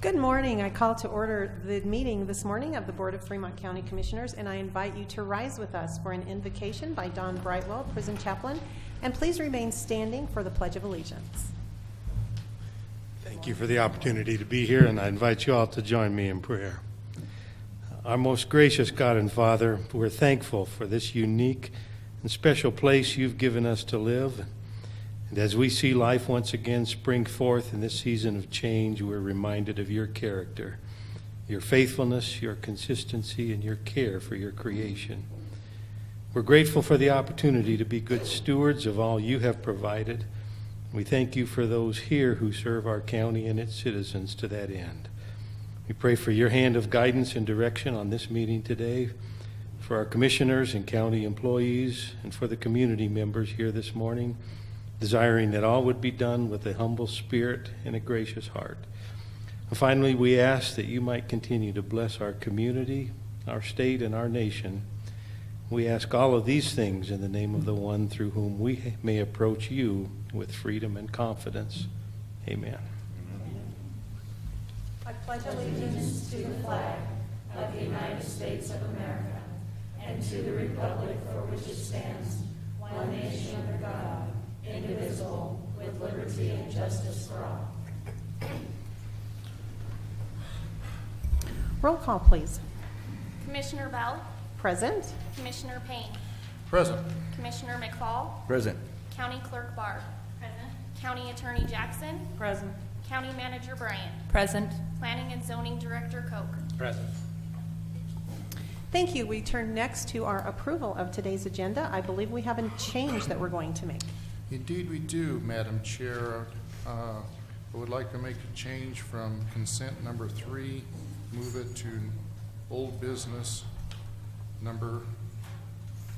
Good morning. I call to order the meeting this morning of the Board of Fremont County Commissioners, and I invite you to rise with us for an invocation by Don Brightwell, Prison Chaplain, and please remain standing for the Pledge of Allegiance. Thank you for the opportunity to be here, and I invite you all to join me in prayer. Our most gracious God and Father, we're thankful for this unique and special place you've given us to live. And as we see life once again spring forth in this season of change, we're reminded of your character, your faithfulness, your consistency, and your care for your creation. We're grateful for the opportunity to be good stewards of all you have provided. We thank you for those here who serve our county and its citizens to that end. We pray for your hand of guidance and direction on this meeting today, for our commissioners and county employees, and for the community members here this morning, desiring that all would be done with a humble spirit and a gracious heart. And finally, we ask that you might continue to bless our community, our state, and our nation. We ask all of these things in the name of the one through whom we may approach you with freedom and confidence. Amen. I pledge allegiance to the flag of the United States of America and to the republic for which it stands, one nation under God, indivisible, with liberty and justice for all. Roll call, please. Commissioner Bell, Present. Commissioner Payne, Present. Commissioner McFall, Present. County Clerk Barr, present. County Attorney Jackson, Present. County Manager Bryant, Present. Planning and Zoning Director Koch. Present. Thank you. We turn next to our approval of today's agenda. I believe we have a change that we're going to make. Indeed we do, Madam Chair. I would like to make a change from consent number 3, move it to old business number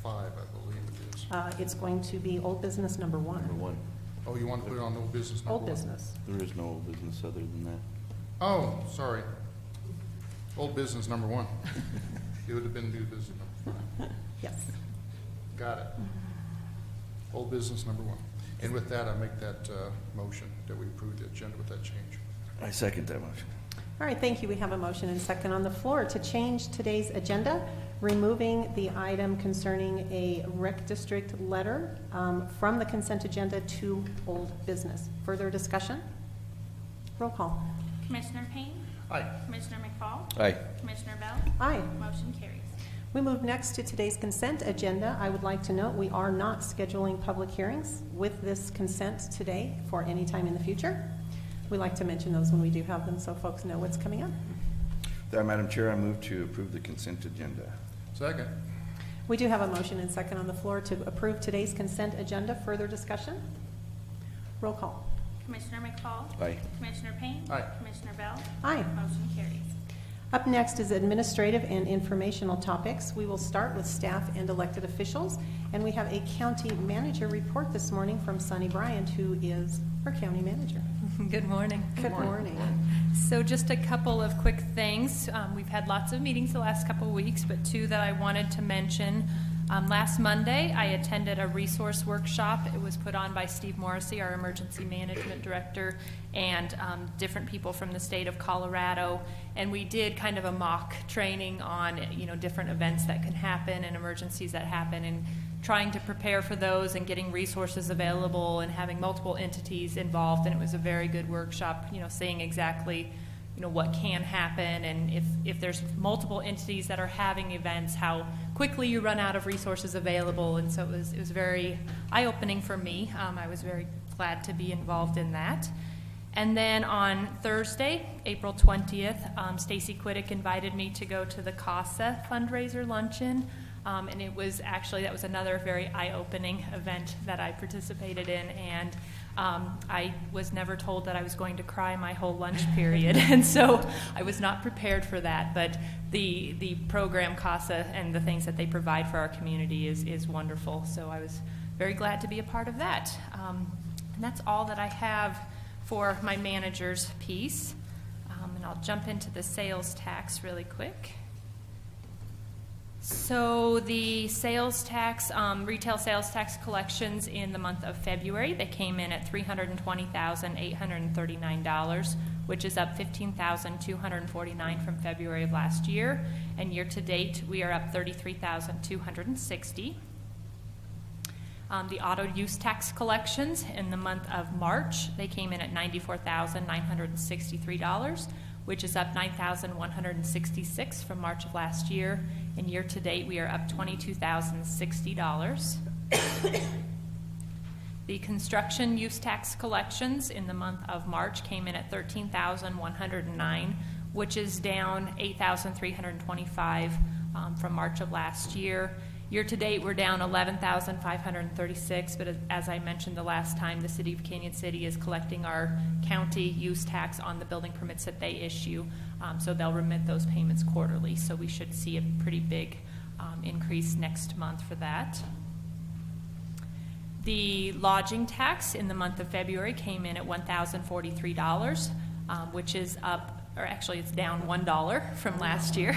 5, I believe it is. It's going to be old business number 1. Number 1. Oh, you want to put it on old business number Old 1? business. There is no old business other than that. Oh, sorry. Old business number 1. It would have been new business number 5. Yes. Got it. Old business number 1. And with that, I make that motion that we approve the agenda with that change. I second that motion. All right, thank you. We have a motion and second on the floor to change today's agenda, removing the item concerning a rec district letter from the consent agenda to old business. Further discussion? Roll call. Commissioner Payne, Aye. Commissioner McFall, Aye. Commissioner Bell, Aye. motion carries. We move next to today's consent agenda. I would like to note we are not scheduling public hearings with this consent today for any time in the future. We like to mention those when we do have them so folks know what's coming up. That, Madam Chair, I move to approve the consent agenda. Second. We do have a motion and second on the floor to approve today's consent agenda. Further discussion? Roll call. Commissioner McFall, Aye. Commissioner Payne, Aye. Commissioner Bell, Aye. motion carries. Up next is administrative and informational topics. We will start with staff and elected officials, and we have a county manager report this morning from Sunny Bryant, who is our county manager. Good morning. Good morning. So just a couple of quick things. We've had lots of meetings the last couple of weeks, but 2 that I wanted to mention. Last Monday, I attended a resource workshop. It was put on by Steve Morrissey, our emergency management director, and different people from the state of Colorado. And we did kind of a mock training on, different events that can happen and emergencies that happen, and trying to prepare for those and getting resources available and having multiple entities involved. And it was a very good workshop, seeing exactly what can happen, and if there's multiple entities that are having events, how quickly you run out of resources available. And so it was very eye-opening for me. I was very glad to be involved in that. And then on Thursday, April 20th, Stacy Quiddick invited me to go to the CASA fundraiser luncheon. And it was actually, that was another very eye-opening event that I participated in. And I was never told that I was going to cry my whole lunch period. And so I was not prepared for that. But the program CASA and the things that they provide for our community is wonderful. So I was very glad to be a part of that. And that's all that I have for my manager's piece. And I'll jump into the sales tax really quick. So the sales tax, retail sales tax collections in the month of February, they came in at $320,839, which is up $15,249 from February of last year. And year-to-date, we are up $33,260. The auto use tax collections in the month of March, they came in at $94,963, which is up $9,166 from March of last year. And year-to-date, we are up $22,060. The construction use tax collections in the month of March came in at $13,109, which is down $8,325 from March of last year. Year-to-date, we're down $11,536, but as I mentioned the last time, the City of Canyon City is collecting our county use tax on the building permits that they issue, so they'll remit those payments quarterly, so we should see a pretty big increase next month for that. The lodging tax in the month of February came in at $1,043, which is up, or actually it's down $1 from last year.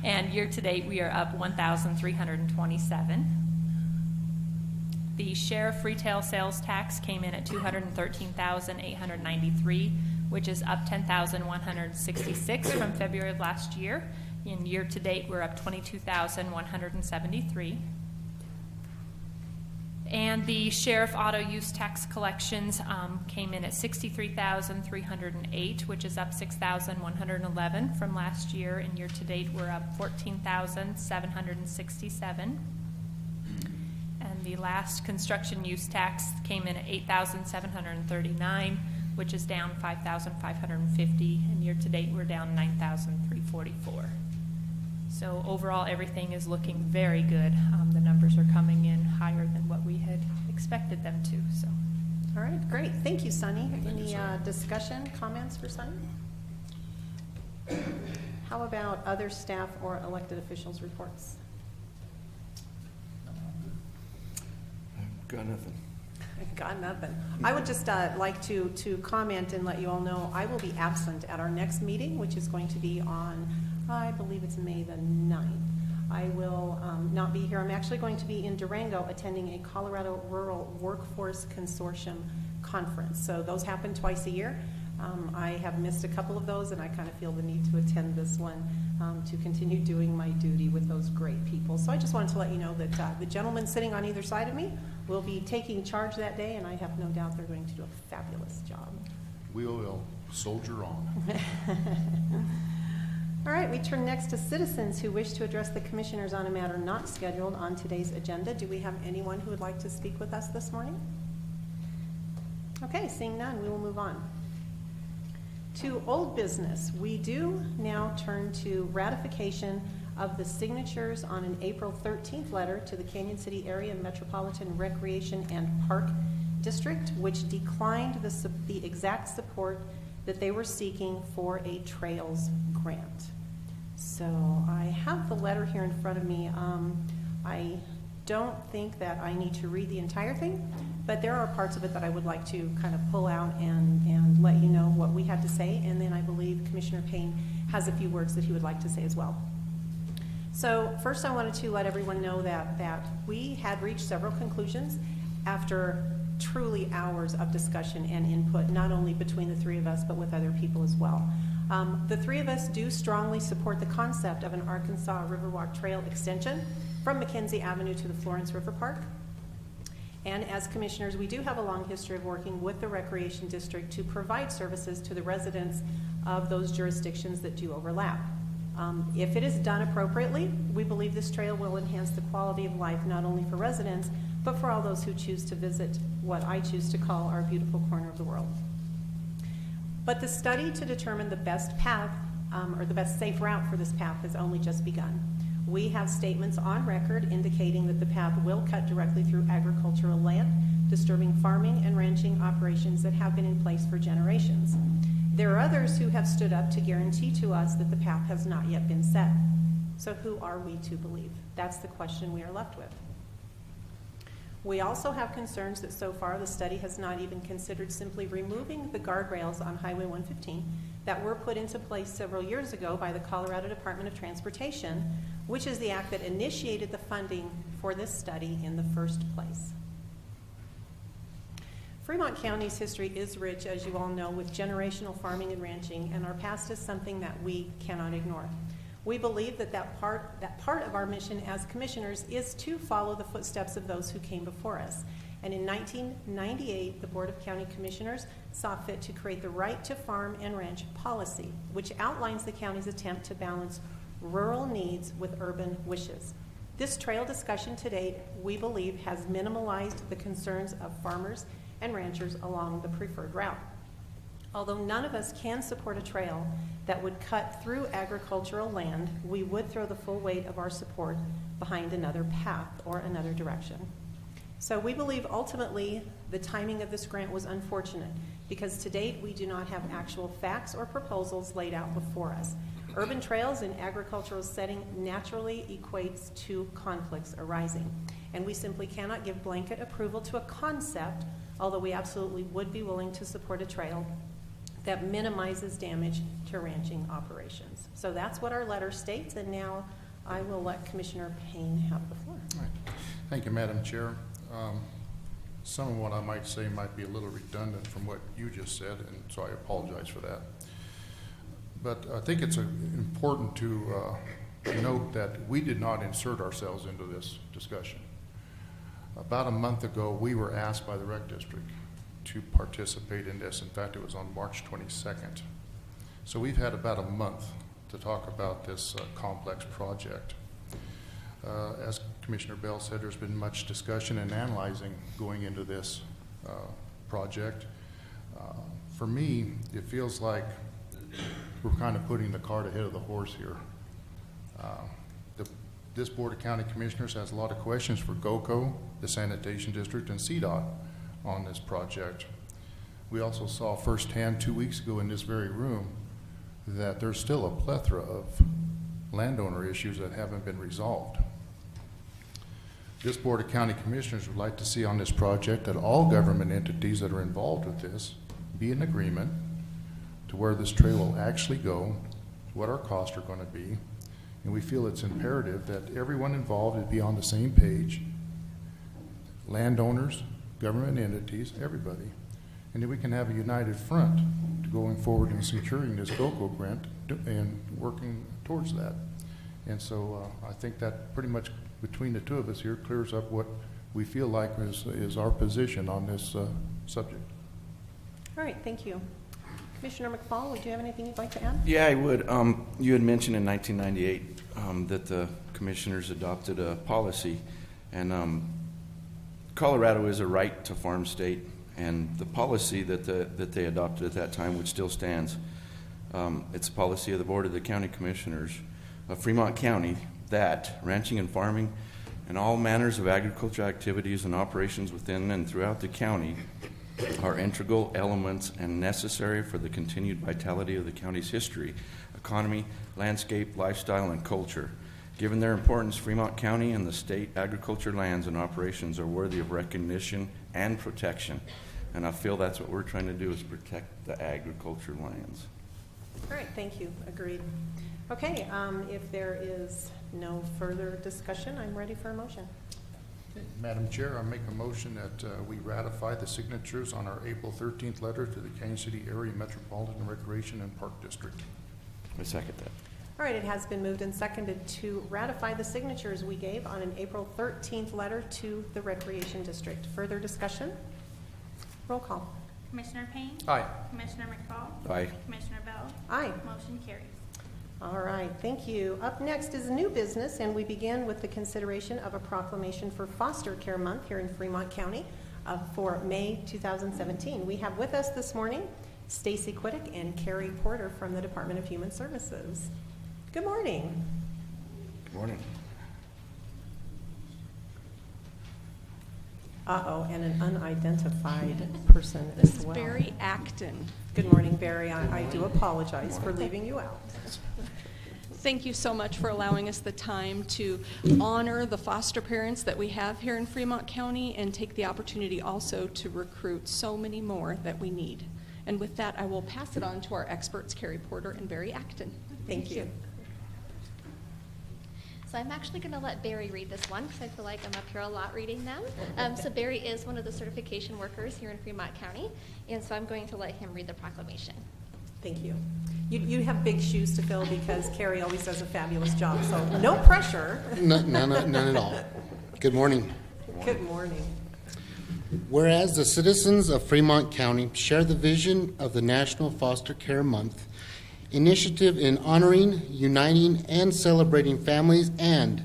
And year-to-date, we are up $1,327. The sheriff retail sales tax came in at $213,893, which is up $10,166 from February of last year. In year-to-date, we're up $22,173. And the sheriff auto use tax collections came in at $63,308, which is up $6,111 from last year. And year-to-date, we're up $14,767. And the last construction use tax came in at $8,739, which is down $5,550. And year-to-date, we're down $9,344. So overall, everything is looking very good. The numbers are coming in higher than what we had expected them to. So, All right, great. Thank you, Sunny. Any discussion, comments for Sunny? How about other staff or elected officials' reports? Got nothing. Got nothing. I would just like to comment and let you all know I will be absent at our next meeting, which is going to be on, I believe it's May the 9th. I will not be here. I'm actually going to be in Durango attending a Colorado Rural Workforce Consortium conference. So those happen twice a year. I have missed a couple of those, and I kind of feel the need to attend this one to continue doing my duty with those great people. So I just wanted to let you know that the gentleman sitting on either side of me will be taking charge that day, and I have no doubt they're going to do a fabulous job. We will soldier on. All right, we turn next to citizens who wish to address the commissioners on a matter not scheduled on today's agenda. Do we have anyone who would like to speak with us this morning? Okay, seeing none, we will move on. To old business, we do now turn to ratification of the signatures on an April 13th letter to the Canyon City Area Metropolitan Recreation and Park District, which declined the exact support that they were seeking for a trails grant. So I have the letter here in front of me. I don't think that I need to read the entire thing, but there are parts of it that I would like to kind of pull out and let you know what we had to say, and then I believe Commissioner Payne has a few words that he would like to say as well. So first I wanted to let everyone know that we had reached several conclusions after truly hours of discussion and input, not only between the three of us, but with other people as well. The three of us do strongly support the concept of an Arkansas Riverwalk Trail extension from Mackenzie Avenue to the Florence River Park. And as commissioners, we do have a long history of working with the Recreation District to provide services to the residents of those jurisdictions that do overlap. If it is done appropriately, we believe this trail will enhance the quality of life not only for residents, but for all those who choose to visit what I choose to call our beautiful corner of the world. But the study to determine the best path, or the best safe route for this path has only just begun. We have statements on record indicating that the path will cut directly through agricultural land, disturbing farming and ranching operations that have been in place for generations. There are others who have stood up to guarantee to us that the path has not yet been set. So who are we to believe? That's the question we are left with. We also have concerns that so far the study has not even considered simply removing the guardrails on Highway 115 that were put into place several years ago by the Colorado Department of Transportation, which is the act that initiated the funding for this study in the first place. Fremont County's history is rich, as you all know, with generational farming and ranching, and our past is something that we cannot ignore. We believe that part of our mission as commissioners is to follow the footsteps of those who came before us. And in 1998, the Board of County Commissioners saw fit to create the Right to Farm and Ranch policy, which outlines the county's attempt to balance rural needs with urban wishes. This trail discussion to date, we believe, has minimalized the concerns of farmers and ranchers along the preferred route. Although none of us can support a trail that would cut through agricultural land, we would throw the full weight of our support behind another path or another direction. So we believe ultimately the timing of this grant was unfortunate because to date we do not have actual facts or proposals laid out before us. Urban trails in agricultural setting naturally equates to conflicts arising, and we simply cannot give blanket approval to a concept, although we absolutely would be willing to support a trail that minimizes damage to ranching operations. So that's what our letter states, and now I will let Commissioner Payne have the floor. All right. Thank you, Madam Chair. Some of what I might say might be a little redundant from what you just said, and so I apologize for that. But I think it's important to note that we did not insert ourselves into this discussion. About a month ago, we were asked by the Rec District to participate in this. In fact, it was on March 22nd. So we've had about a month to talk about this complex project. As Commissioner Bell said, there's been much discussion and analyzing going into this project. For me, it feels like we're kind of putting the cart ahead of the horse here. This Board of County Commissioners has a lot of questions for GOCO, the Sanitation District, and CDOT on this project. We also saw firsthand 2 weeks ago in this very room that there's still a plethora of landowner issues that haven't been resolved. This Board of County Commissioners would like to see on this project that all government entities that are involved with this be in agreement to where this trail will actually go, what our costs are going to be, and we feel it's imperative that everyone involved would be on the same page, landowners, government entities, everybody. And then we can have a united front to going forward and securing this GOCO grant and working towards that. And so I think that pretty much between the two of us here clears up what we feel like is our position on this subject. All right, thank you. Commissioner McFall, would you have anything you'd like to add? Yeah, I would. You had mentioned in 1998 that the commissioners adopted a policy, and Colorado is a right to farm state, and the policy that they adopted at that time, which still stands, it's a policy of the Board of the County Commissioners of Fremont County that ranching and farming and all manners of agricultural activities and operations within and throughout the county are integral elements and necessary for the continued vitality of the county's history, economy, landscape, lifestyle, and culture. Given their importance, Fremont County and the state agriculture lands and operations are worthy of recognition and protection. And I feel that's what we're trying to do, is protect the agriculture lands. All right, thank you. Agreed. Okay, if there is no further discussion, I'm ready for a motion. Madam Chair, I make a motion that we ratify the signatures on our April 13th letter to the Kansas City Area Metropolitan Recreation and Park District. I second that. All right, it has been moved and seconded to ratify the signatures we gave on an April 13th letter to the Recreation District. Further discussion? Roll call. Commissioner Payne? Aye. Commissioner McFall? Aye. Commissioner Bell? Aye. Motion carries. All right, thank you. Up next is new business, and we begin with the consideration of a proclamation for Foster Care Month here in Fremont County for May 2017. We have with us this morning Stacy Quiddick and Carrie Porter from the Department of Human Services. Good morning. Good morning. Uh-oh, and an unidentified person as well. Barry Acton. Good morning, Barry. I do apologize for leaving you out. Thank you so much for allowing us the time to honor the foster parents that we have here in Fremont County and take the opportunity also to recruit so many more that we need. And with that, I will pass it on to our experts, Carrie Porter and Barry Acton. Thank you. So I'm actually going to let Barry read this one because I feel like I'm up here a lot reading them. So Barry is one of the certification workers here in Fremont County, and so I'm going to let him read the proclamation. Thank you. You have big shoes to fill because Carrie always does a fabulous job, so no pressure. None at all. Good morning. Good morning. Whereas the citizens of Fremont County share the vision of the National Foster Care Month initiative in honoring, uniting, and celebrating families, and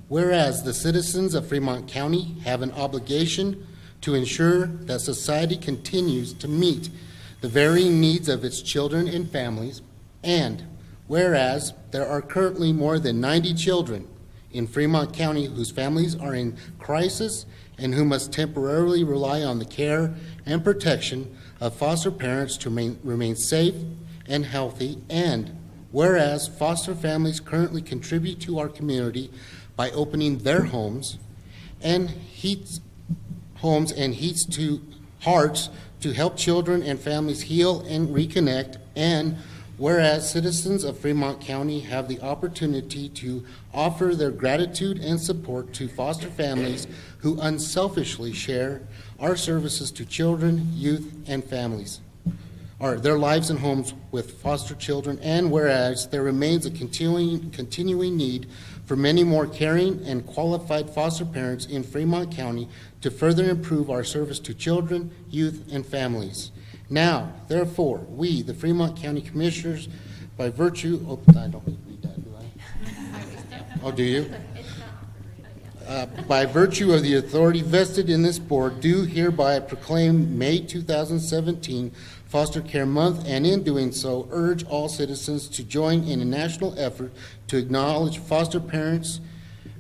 whereas the citizens of Fremont County have an obligation to ensure that society continues to meet the varying needs of its children and families, and whereas there are currently more than 90 children in Fremont County whose families are in crisis and who must temporarily rely on the care and protection of foster parents to remain safe and healthy, and whereas foster families currently contribute to our community by opening their homes and hearts to help children and families heal and reconnect, and whereas citizens of Fremont County have the opportunity to offer their gratitude and support to foster families who unselfishly share our services to children, youth, and families, or their lives and homes with foster children, and whereas there remains a continuing need for many more caring and qualified foster parents in Fremont County to further improve our service to children, youth, and families. Now, therefore, we, the Fremont County Commissioners, by virtue of, I don't read that, do I? Oh, do you? By virtue of the authority vested in this board, do hereby proclaim May 2017 Foster Care Month, and in doing so, urge all citizens to join in a national effort to acknowledge foster parents,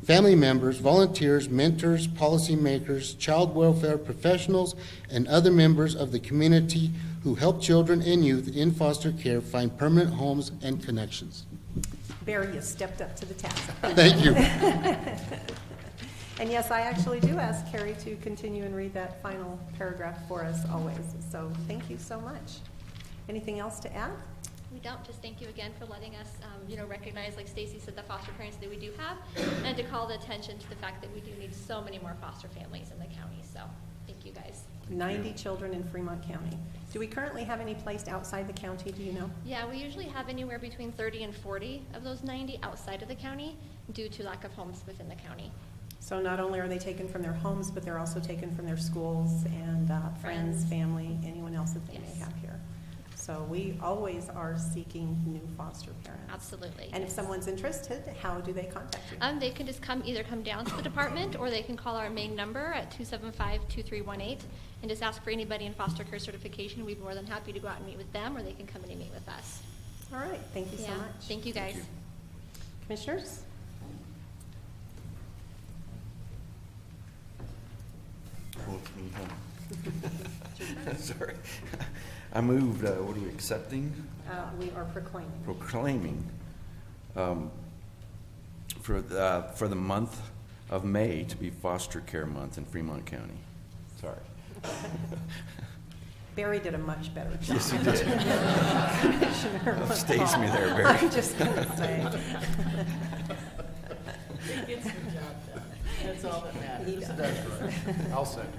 family members, volunteers, mentors, policymakers, child welfare professionals, and other members of the community who help children and youth in foster care find permanent homes and connections. Barry, you stepped up to the task. Thank you. And yes, I actually do ask Carrie to continue and read that final paragraph for us always. So thank you so much. Anything else to add? We don't. Just thank you again for letting us, recognize, like Stacy said, the foster parents that we do have, and to call the attention to the fact that we do need so many more foster families in the county. So thank you guys. 90 children in Fremont County. Do we currently have any placed outside the county? Do you know? Yeah, we usually have anywhere between 30 and 40 of those 90 outside of the county due to lack of homes within the county. So not only are they taken from their homes, but they're also taken from their schools and friends, family, anyone else that they may have here. So we always are seeking new foster parents. Absolutely. And if someone's interested, how do they contact you? They can just either come down to the department, or they can call our main number at 275-2318 and just ask for anybody in foster care certification. We'd be more than happy to go out and meet with them, or they can come in and meet with us. All right, thank you so much. Thank you guys. Thank you. Commissioners? Sorry. I moved, what are we accepting? We are proclaiming. Proclaiming for the month of May to be Foster Care Month in Fremont County. Sorry. Barry did a much better job. Yes, he did. Commissioner Stays me there, Barry. I'm just going to say. He gets the job done. That's all that matters. He does. That's right. I'll second.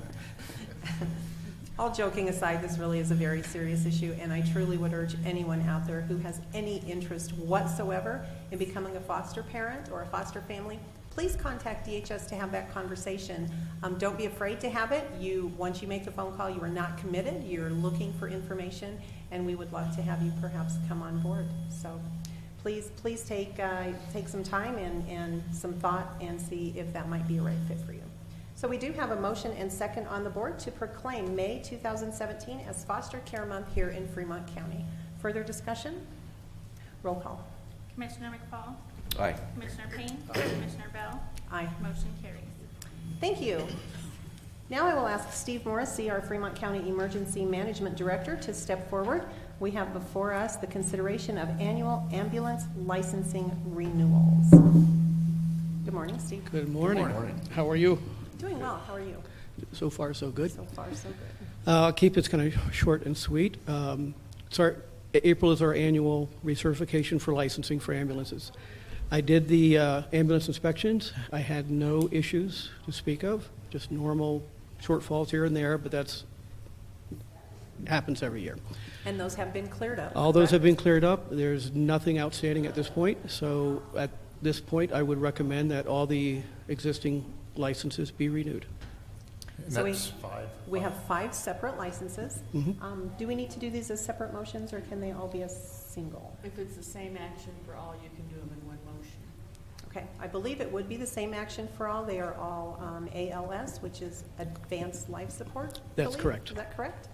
All joking aside, this really is a very serious issue, and I truly would urge anyone out there who has any interest whatsoever in becoming a foster parent or a foster family, please contact DHS to have that conversation. Don't be afraid to have it. Once you make the phone call, you are not committed. You're looking for information, and we would love to have you perhaps come on board. So please take some time and some thought and see if that might be a right fit for you. So we do have a motion and second on the board to proclaim May 2017 as Foster Care Month here in Fremont County. Further discussion? Roll call. Commissioner McFall? Aye. Commissioner Payne? Commissioner Bell? Aye. Motion carries. Thank you. Now I will ask Steve Morrissey, our Fremont County Emergency Management Director, to step forward. We have before us the consideration of annual ambulance licensing renewals. Good morning, Steve. Good morning. Good morning. How are you? Doing well. How are you? So far, so good. So far, so good. I'll keep this kind of short and sweet. April is our annual recertification for licensing for ambulances. I did the ambulance inspections. I had no issues to speak of, just normal shortfalls here and there, but that's happens every year. And those have been cleared up? All those have correct? been cleared up. There's nothing outstanding at this point. So at this point, I would recommend that all the existing licenses be renewed. And So that's five. We have 5 separate licenses. Mhm. Do we need to do these as separate motions, or can they all be a single? If it's the same action for all, you can do them in one motion. Okay, I believe it would be the same action for all. They are all ALS, which is Advanced Life Support. I That's believe. correct. Is that correct?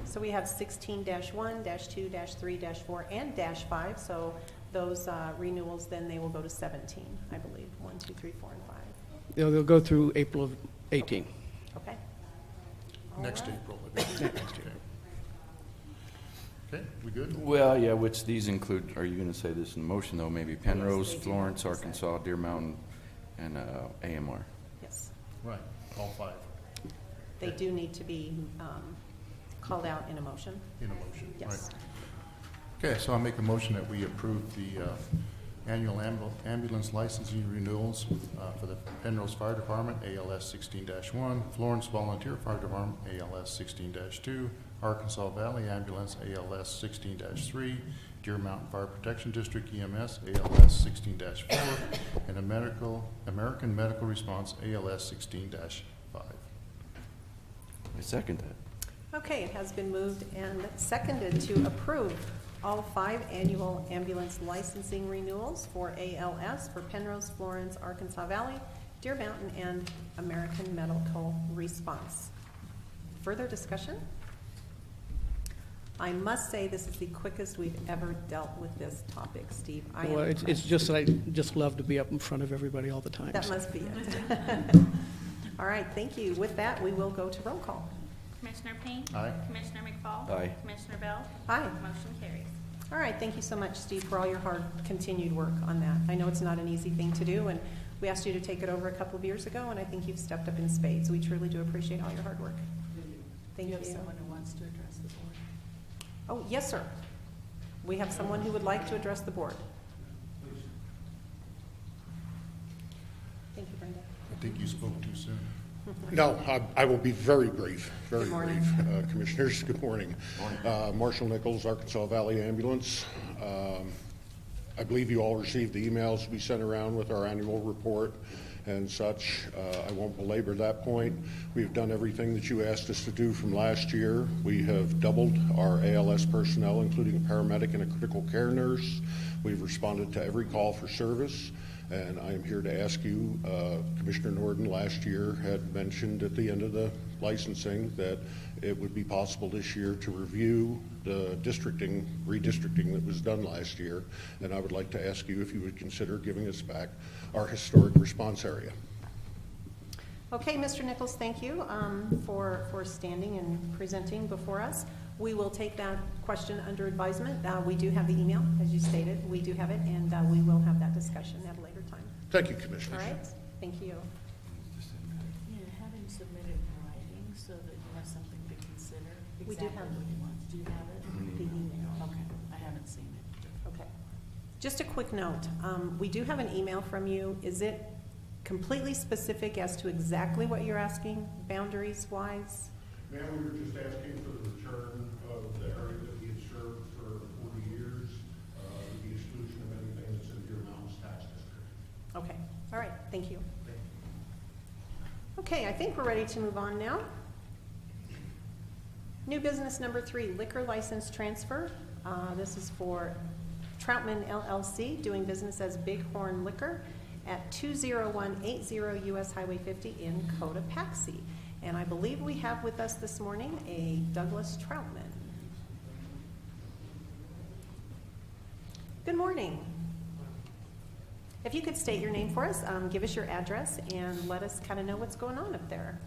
So we have 16-1, -2, -3, -4, and -5. So those renewals, then they will go to 17, I believe. 1, 2, 3, 4, and 5. They'll go through April of 18. Okay? All Next right. April. Okay. Okay, we good? Well, yeah, which these include, are you going to say this in the motion, though? Maybe Penrose, they do Florence, have to say. Arkansas, Deer Mountain, and AMR. Yes. Right, all 5 They do need to be called out in a motion. in a motion. Yes. Right. Okay, so I'll make a motion that we approve the annual ambulance licensing renewals for the Penrose Fire Department, ALS 16-1, Florence Volunteer Fire Department, ALS 16-2, Arkansas Valley Ambulance, ALS 16-3, Deer Mountain Fire Protection District, EMS, ALS 16-4, and American Medical Response, ALS 16-5. I second that. Okay, it has been moved and seconded to approve all 5 annual ambulance licensing renewals for ALS for Penrose, Florence, Arkansas Valley, Deer Mountain, and American Medical Response. Further discussion? I must say this is the quickest we've ever dealt with this topic, Steve. I am Well, it's impressed. just that I just love to be up in front of everybody all the time. That must be it. All right, thank you. With that, we will go to roll call. Commissioner Payne? Aye. Commissioner McFall? Aye. Commissioner Bell? Aye. Motion carries. All right, thank you so much, Steve, for all your hard continued work on that. I know it's not an easy thing to do, and we asked you to take it over a couple of years ago, and I think you've stepped up in spades. We truly do appreciate all your hard work. Thank You you. have someone who wants to address the board. Oh, yes, sir. We have someone who would like to address the board. Thank you, Brenda. I think you spoke too soon. No, I will be very brief, very Good morning. brief. Commissioners, good morning. Marshall Nichols, Arkansas Valley Ambulance. I believe you all received the emails we sent around with our annual report and such. I won't belabor that point. We've done everything that you asked us to do from last year. We have doubled our ALS personnel, including a paramedic and a critical care nurse. We've responded to every call for service. And I am here to ask you, Commissioner Norden last year had mentioned at the end of the licensing that it would be possible this year to review the redistricting that was done last year. And I would like to ask you if you would consider giving us back our historic response area. Okay, Mr. Nichols, thank you for standing and presenting before us. We will take that question under advisement. We do have the email, as you stated. We do have it, and we will have that discussion at a later time. Thank you, All Commissioners. right? Thank you. Yeah, have him submit it in writing so that you have something to consider. We do Exactly have what he wants. Do you have it? the email. Okay, I haven't seen it. Okay. Just a quick note. We do have an email from you. Is it completely specific as to exactly what you're asking, boundaries-wise? Ma'am, we were just asking for the return of the area that we had served for 40 years, with the exclusion of anything that's in Deer Mountain's tax district. Okay. All right. Thank you. Okay, I think we're ready to move on now. New business number 3, liquor license transfer. This is for Troutman LLC, doing business as Bighorn Liquor at 20180 US Highway 50 in Cotopaxi. And I believe we have with us this morning a Douglas Troutman. Good morning. If you could state your name for us, give us your address, and let us kind of know what's going on up there.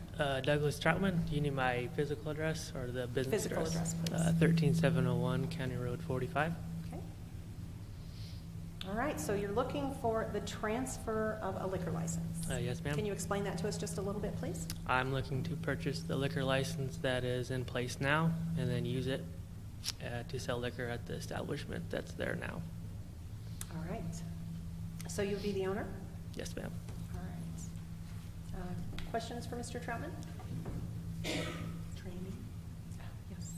Douglas Troutman. Do you need my physical address or the business Physical address, please. 13701 County Road 45. Okay. All right, so you're looking for the transfer of a liquor license. Yes, ma'am. Can you explain that to us just a little bit, please? I'm looking to purchase the liquor license that is in place now and then use it to sell liquor at the establishment that's there now. All right. So you'll be the owner? Yes, ma'am. All right. Questions for Mr. Troutman? Training? Yes.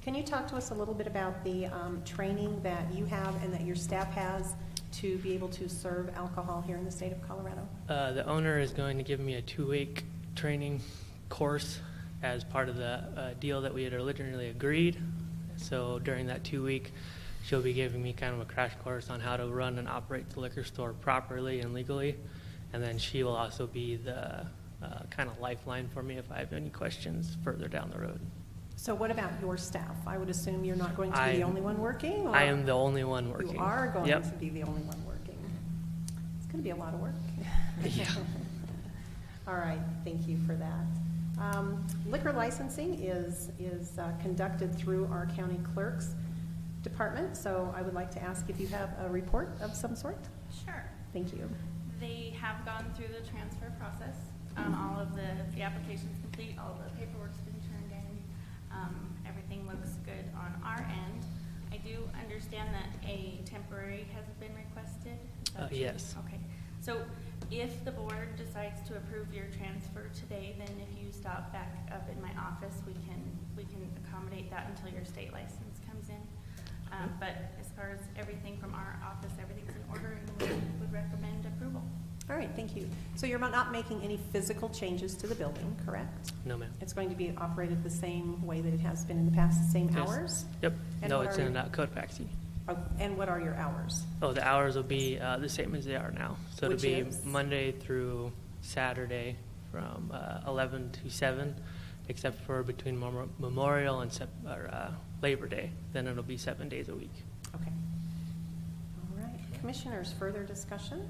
Can you talk to us a little bit about the training that you have and that your staff has to be able to serve alcohol here in the state of Colorado? The owner is going to give me a 2-week training course as part of the deal that we had originally agreed. So during that 2-week, she'll be giving me kind of a crash course on how to run and operate the liquor store properly and legally. And then she will also be the kind of lifeline for me if I have any questions further down the road. So what about your staff? I would assume you're not going to be the only one working? Or I am the only one working. You are going Yep. to be the only one working. It's going to be a lot of work. Yeah. All right, thank you for that. Liquor licensing is conducted through our county clerk's department, so I would like to ask if you have a report of some sort. Sure. Thank you. They have gone through the transfer process. All of the application's complete, all of the paperwork's been turned in. Everything looks good on our end. I do understand that a temporary has been requested. Is that true? Yes. Okay. So if the board decides to approve your transfer today, then if you stop back up in my office, we can accommodate that until your state license comes in. But as far as everything from our office, everything's in order, and we would recommend approval. All right, thank you. So you're not making any physical changes to the building, correct? No, ma'am. It's going to be operated the same way that it has been in the past, the same Yes. hours? Yep. And No, what it's are in your- Cotopaxi. Oh, and what are your hours? Oh, the hours will be the same as they are now. So Which it'll be is? Monday through Saturday from 11 to 7, except for between Memorial and Labor Day. Then it'll be 7 days a week. Okay. All right. Commissioners, further discussion?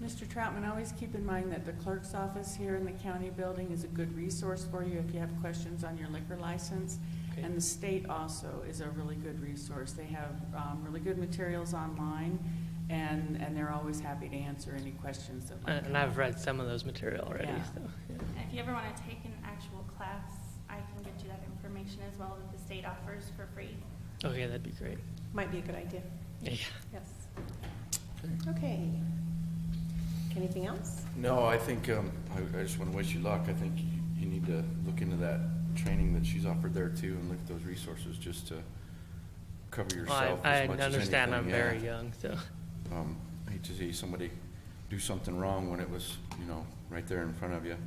Mr. Troutman, always keep in mind that the clerk's office here in the county building is a good resource for you if you have questions on your liquor license. Okay. And the state also is a really good resource. They have really good materials online, and they're always happy to answer any questions that might And come I've up. read some of those material already. Yeah. So, yeah. And if you ever want to take an actual class, I can get you that information as well that the state offers for free. Okay, that'd be great. Might be a good idea. Yeah. Yes. Okay. Anything else? No, I think, I just want to wish you luck. I think you need to look into that training that she's offered there too, and look at those resources just to cover yourself I as much as understand I'm anything. very Yeah. young, so. I hate to see somebody do something wrong when it was, right there in front of you.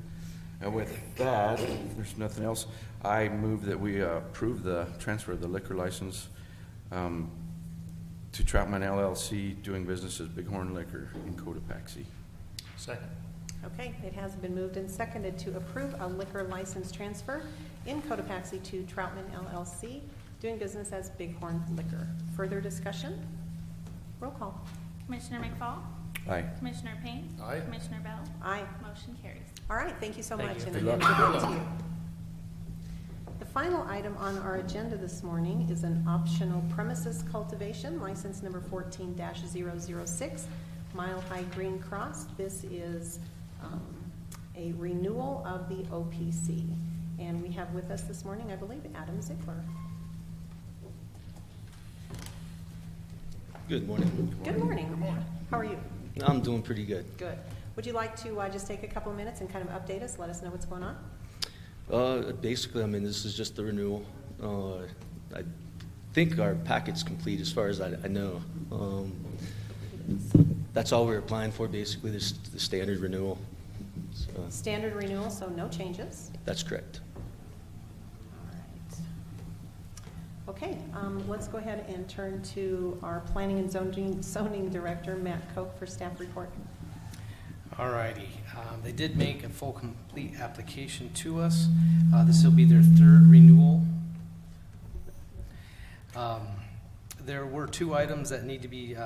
And with that, if there's nothing else, I move that we approve the transfer of the liquor license to Troutman LLC, doing business as Bighorn Liquor in Cotopaxi. Second. Okay, it has been moved and seconded to approve a liquor license transfer in Cotopaxi to Troutman LLC, doing business as Bighorn Liquor. Further discussion? Roll call. Commissioner McFall? Aye. Commissioner Payne? Aye. Commissioner Bell? Aye. Motion carries. All right, thank you so Thank much. you. And Good again, luck. good luck to you. The final item on our agenda this morning is an optional premises cultivation, license number 14-006, Mile High Green Cross. This is a renewal of the OPC. And we have with us this morning, I believe, Adam Ziegler. Good morning. Good morning. How are you? I'm doing pretty good. Good. Would you like to just take a couple of minutes and kind of update us, let us know what's going on? Basically, this is just the renewal. I think our packet's complete as far as I know. That's all we're applying for, basically, the standard renewal. So, Standard renewal, so no changes. that's correct. All right. Okay, let's go ahead and turn to our Planning and Zoning Director, Matt Koch, for staff report. All righty. They did make a full, complete application to us. This will be their third renewal. There were 2 items that need to be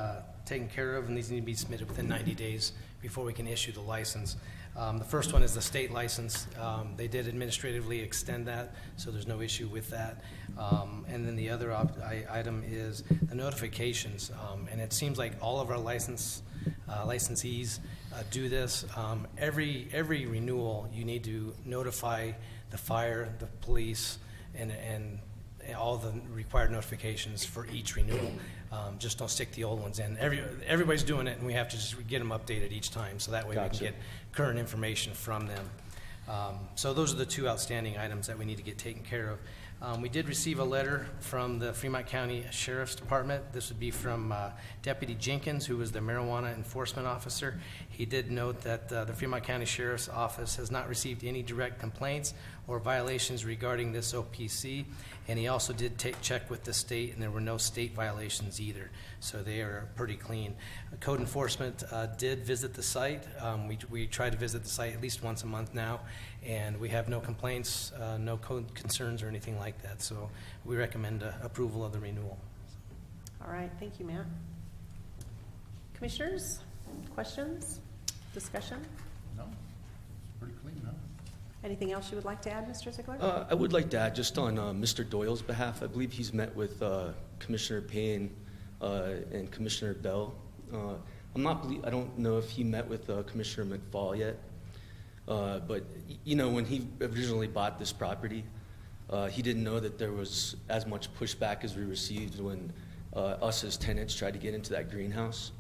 taken care of, and these need to be submitted within 90 days before we can issue the license. The first one is the state license. They did administratively extend that, so there's no issue with that. And then the other item is the notifications. And it seems like all of our licensees do this. Every renewal, you need to notify the fire, the police, and all the required notifications for each renewal. Just don't stick the old ones in. Everybody's doing it, and we have to just get them updated each time, so that way we Gotcha. can get current information from them. So those are the two outstanding items that we need to get taken care of. We did receive a letter from the Fremont County Sheriff's Department. This would be from Deputy Jenkins, who was the marijuana enforcement officer. He did note that the Fremont County Sheriff's Office has not received any direct complaints or violations regarding this OPC, and he also did check with the state, and there were no state violations either, so they are pretty clean. Code enforcement did visit the site. We try to visit the site at least once a month now, and we have no complaints, no code concerns or anything like that, so we recommend approval of the renewal. All right, thank you, Matt. Commissioners, questions, discussion? No, it's pretty clean, no? Anything else you would like to add, Mr. Ziegler? I would like to add, just on Mr. Doyle's behalf, I believe he's met with Commissioner Payne and Commissioner Bell. I don't know if he met with Commissioner McFall yet, but you know, when he originally bought this property, he didn't know that there was as much pushback as we received when us as tenants tried to get into that greenhouse.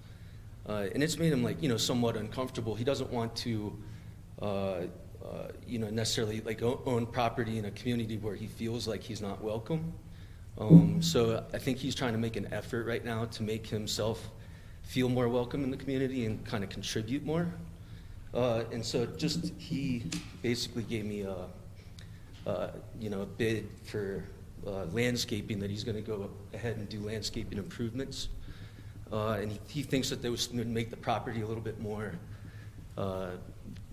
And it's made him, like, you know, somewhat uncomfortable. He doesn't want to you know, necessarily like own property in a community where he feels like he's not welcome. So I think he's trying to make an effort right now to make himself feel more welcome in the community and kind of contribute more. And so just he basically gave me you know, a bid for landscaping, that he's going to go ahead and do landscaping improvements. And he thinks that those would make the property a little bit more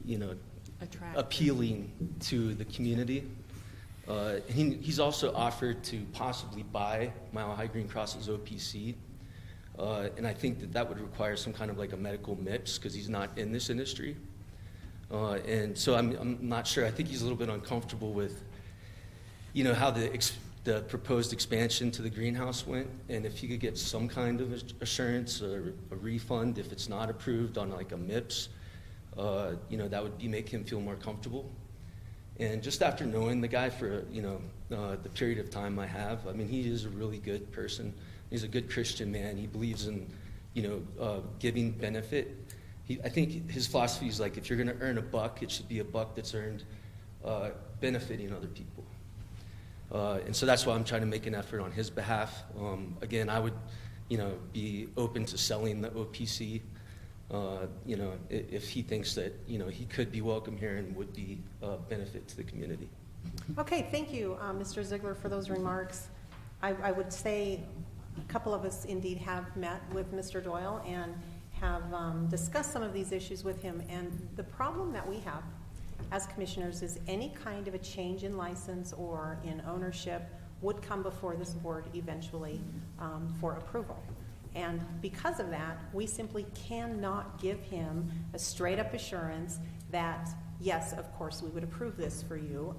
you know, Attractive. appealing to the community. He's also offered to possibly buy Mile High Green Cross's OPC, and I think that that would require some kind of like a medical MIPS, because he's not in this industry. And so I'm not sure. I think he's a little bit uncomfortable with, you know, how the proposed expansion to the greenhouse went, and if he could get some kind of assurance or a refund if it's not approved on like a MIPS, you know, that would make him feel more comfortable. And just after knowing the guy for, you know, the period of time I have, I mean, he is a really good person. He's a good Christian man. He believes in, you know, giving benefit. I think his philosophy is like, if you're going to earn a buck, it should be a buck that's earned benefiting other people. And so that's why I'm trying to make an effort on his behalf. Again, I would, you know, be open to selling the OPC. You know, if he thinks that, you know, he could be welcome here and would be a benefit to the community. Okay, thank you, Mr. Ziegler, for those remarks. I would say a couple of us indeed have met with Mr. Doyle and have discussed some of these issues with him. And the problem that we have as commissioners is any kind of a change in license or in ownership would come before this board eventually for approval. And because of that, we simply cannot give him a straight-up assurance that, yes, of course, we would approve this for you.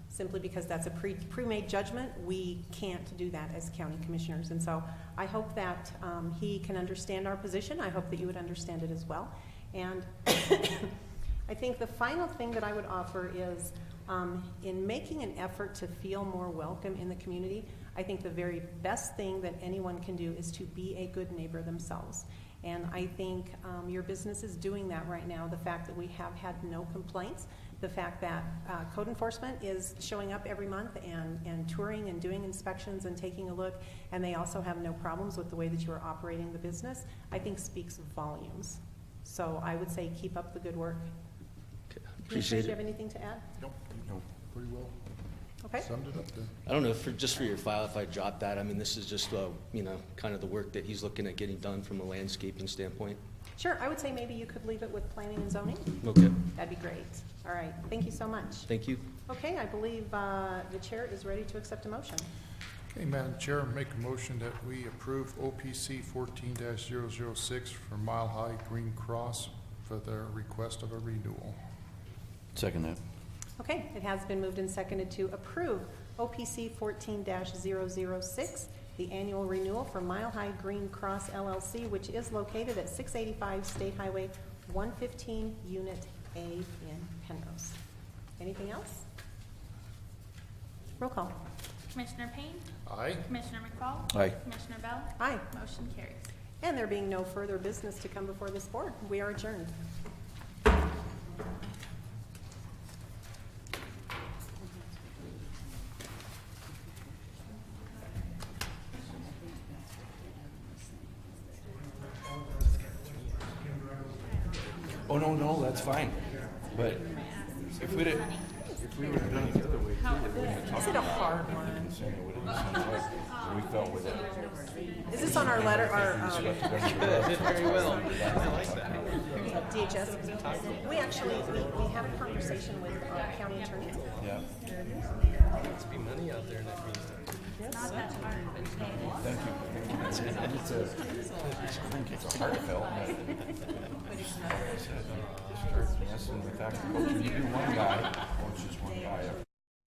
Simply because that's a pre-made judgment, we can't do that as county commissioners. And so I hope that he can understand our position. I hope that you would understand it as well. And I think the final thing that I would offer is, in making an effort to feel more welcome in the community, I think the very best thing that anyone can do is to be a good neighbor themselves. And I think your business is doing that right now. The fact that we have had no complaints, the fact that code enforcement is showing up every month and touring and doing inspections and taking a look, and they also have no problems with the way that you are operating the business, I think speaks volumes. So I would say keep up the good work. Okay, Commissioners, appreciate do you have it. anything to add? Nope, no, pretty well. Okay. Summed it up then. I don't know, just for your file, if I drop that, I mean, this is just, you know, kind of the work that he's looking at getting done from a landscaping standpoint. Sure, I would say maybe you could leave it with planning and zoning. Okay, That'd be great. All right, thank you so much. thank you. Okay, I believe the chair is ready to accept a motion. Okay, Madam Chair, make a motion that we approve OPC 14-006 for Mile High Green Cross for their request of a renewal. Second that. Okay, it has been moved and seconded to approve OPC 14-006, the annual renewal for Mile High Green Cross LLC, which is located at 685 State Highway 115, Unit A in Penrose. Anything else? Roll call. Commissioner Payne? Aye. Commissioner McFall? Aye. Commissioner Bell? Aye. Motion carries. And there being no further business to come before this board, we are adjourned. Oh, no, that's fine. But if we would have done it the other way too, we wouldn't have talked Is it a about hard it. one? Consent, it would have been sent out. We felt with it. Is this on our letter, our Very well. DHS? We actually, we had a conversation with our county attorney. Yeah. Must be money out there in that meantime. Not that hard, but Thank you. It's heartfelt, but like I said, start messing with agriculture. You do one guy,